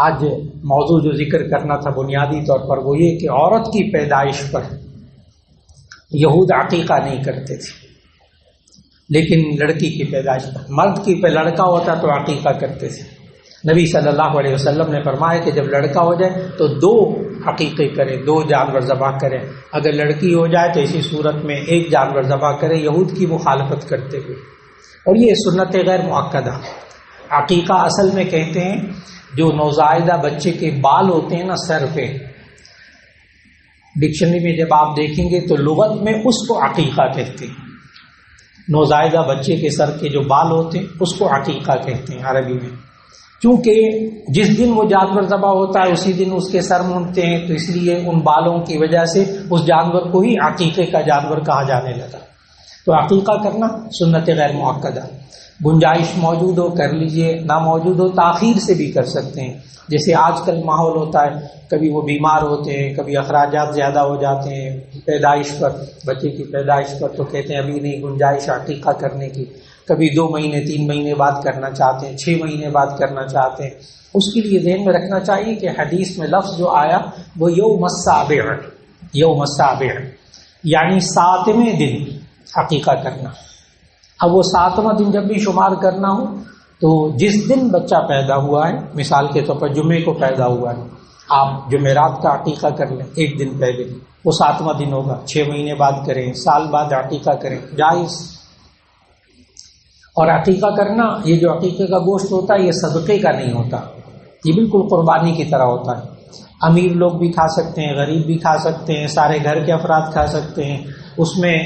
آج موضوع جو ذکر کرنا تھا بنیادی طور پر وہ یہ کہ عورت کی پیدائش پر یہود عقیقہ نہیں کرتے تھے، لیکن لڑکی کی پیدائش پر، مرد کی لڑکا ہوتا تو عقیقہ کرتے تھے۔ نبی صلی اللہ علیہ وسلم نے فرمایا کہ جب لڑکا ہو جائے تو 2 عقیقے کریں، 2 جانور ذبح کریں، اگر لڑکی ہو جائے تو اسی صورت میں 1 جانور ذبح کریں، یہود کی مخالفت کرتے ہوئے۔ اور یہ سنت غیر مؤکدہ۔ عقیقہ اصل میں کہتے ہیں جو نوزائیدہ بچے کے بال ہوتے ہیں نا سر پہ، ڈکشنری میں جب آپ دیکھیں گے تو لغت میں اس کو عقیقہ کہتے ہیں۔ نوزائیدہ بچے کے سر کے جو بال ہوتے ہیں اس کو عقیقہ کہتے ہیں عربی میں، کیونکہ جس دن وہ جانور ذبح ہوتا ہے اسی دن اس کے سر مونڈتے ہیں، تو اس لیے ان بالوں کی وجہ سے اس جانور کو ہی عقیقے کا جانور کہا جانے لگا۔ تو عقیقہ کرنا سنت غیر مؤکدہ، گنجائش موجود ہو کر لیجئے، نہ موجود ہو تاخیر سے بھی کر سکتے ہیں۔ جیسے آج کل ماحول ہوتا ہے، کبھی وہ بیمار ہوتے ہیں، کبھی اخراجات زیادہ ہو جاتے ہیں پیدائش پر، بچے کی پیدائش پر، تو کہتے ہیں ابھی نہیں گنجائش عقیقہ کرنے کی، کبھی 2 مہینے 3 مہینے بعد کرنا چاہتے ہیں، 6 مہینے بعد کرنا چاہتے ہیں۔ اس کے لیے ذہن میں رکھنا چاہیے کہ حدیث میں لفظ جو آیا وہ یوم السابع، یوم السابع یعنی 7ویں دن عقیقہ کرنا۔ اب وہ 7واں دن جب بھی شمار کرنا ہو تو جس دن بچہ پیدا ہوا ہے، مثال کے طور پر جمعے کو پیدا ہوا ہے، آپ جمعرات کا عقیقہ کر لیں 1 دن پہلے، وہ 7واں دن ہوگا، 6 مہینے بعد کریں، سال بعد عقیقہ کریں، جائز۔ اور عقیقہ کرنا، یہ جو عقیقے کا گوشت ہوتا ہے یہ صدقے کا نہیں ہوتا، یہ بالکل قربانی کی طرح ہوتا ہے۔ امیر لوگ بھی کھا سکتے ہیں، غریب بھی کھا سکتے ہیں، سارے گھر کے افراد کھا سکتے ہیں۔ اس میں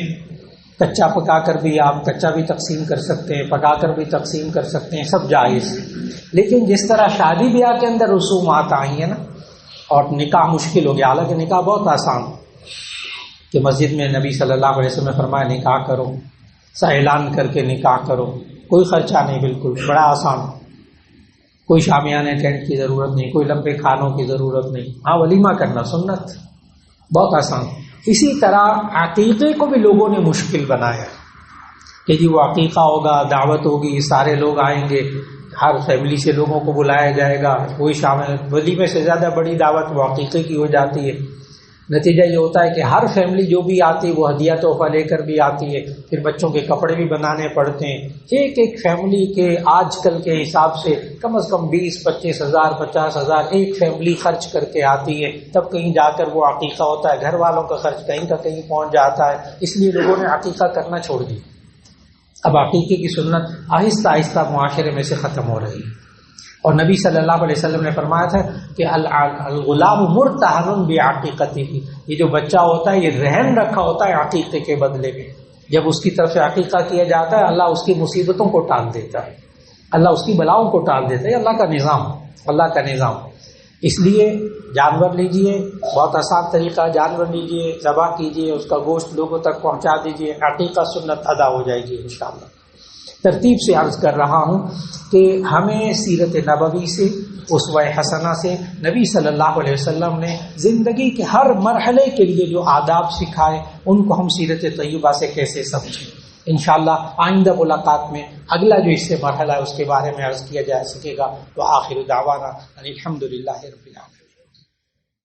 کچا پکا کر بھی آپ کچا بھی تقسیم کر سکتے ہیں، پکا کر بھی تقسیم کر سکتے ہیں، سب جائز۔ لیکن جس طرح شادی بیاہ کے اندر رسومات آئی ہیں نا، اور نکاح مشکل ہو گیا، حالانکہ نکاح بہت آسان کہ مسجد میں نبی صلی اللہ علیہ وسلم نے فرمایا نکاح کرو، اعلان کر کے نکاح کرو، کوئی خرچہ نہیں، بالکل بڑا آسان، کوئی شامیانے ٹینٹ کی ضرورت نہیں، کوئی لمبے کھانوں کی ضرورت نہیں، ہاں ولیمہ کرنا سنت، بہت آسان۔ اسی طرح عقیقے کو بھی لوگوں نے مشکل بنایا کہ جی وہ عقیقہ ہوگا، دعوت ہوگی، سارے لوگ آئیں گے، ہر فیملی سے لوگوں کو بلایا جائے گا، وہی شامل، ولیمے سے زیادہ بڑی دعوت وہ عقیقے کی ہو جاتی ہے۔ نتیجہ یہ ہوتا ہے کہ ہر فیملی جو بھی آتی ہے وہ ہدیہ تحفہ لے کر بھی آتی ہے، پھر بچوں کے کپڑے بھی بنانے پڑتے ہیں۔ ایک فیملی کے آج کل کے حساب سے کم از کم 20-25 ہزار 50 ہزار ایک فیملی خرچ کر کے آتی ہے، تب کہیں جا کر وہ عقیقہ ہوتا ہے، گھر والوں کا خرچ کہیں کا کہیں پہنچ جاتا ہے، اس لیے لوگوں نے عقیقہ کرنا چھوڑ دیا۔ اب عقیقے کی سنت آہستہ آہستہ معاشرے میں سے ختم ہو رہی ہے، اور نبی صلی اللہ علیہ وسلم نے فرمایا تھا کہ الغلام مرتہن بعقیقتہ، یہ جو بچہ ہوتا ہے یہ رہن رکھا ہوتا ہے عقیقے کے بدلے میں۔ جب اس کی طرف سے عقیقہ کیا جاتا ہے اللہ اس کی مصیبتوں کو ٹال دیتا ہے، اللہ اس کی بلاؤں کو ٹال دیتا ہے، یہ اللہ کا نظام، اللہ کا نظام۔ اس لیے جانور لیجئے، بہت آسان طریقہ، جانور لیجئے، ذبح کیجئے، اس کا گوشت لوگوں تک پہنچا دیجئے، عقیقہ سنت ادا ہو جائے گی انشاءاللہ۔ ترتیب سے عرض کر رہا ہوں کہ ہمیں سیرت نبوی سے، اسوہ حسنہ سے، نبی صلی اللہ علیہ وسلم نے زندگی کے ہر مرحلے کے لیے جو آداب سکھائے ان کو ہم سیرت طیبہ سے کیسے سمجھیں۔ انشاءاللہ آئندہ ملاقات میں اگلا جو اس سے مرحلہ ہے اس کے بارے میں عرض کیا جا سکے گا۔ وآخر دعوانا الحمدللہ رب العالمین۔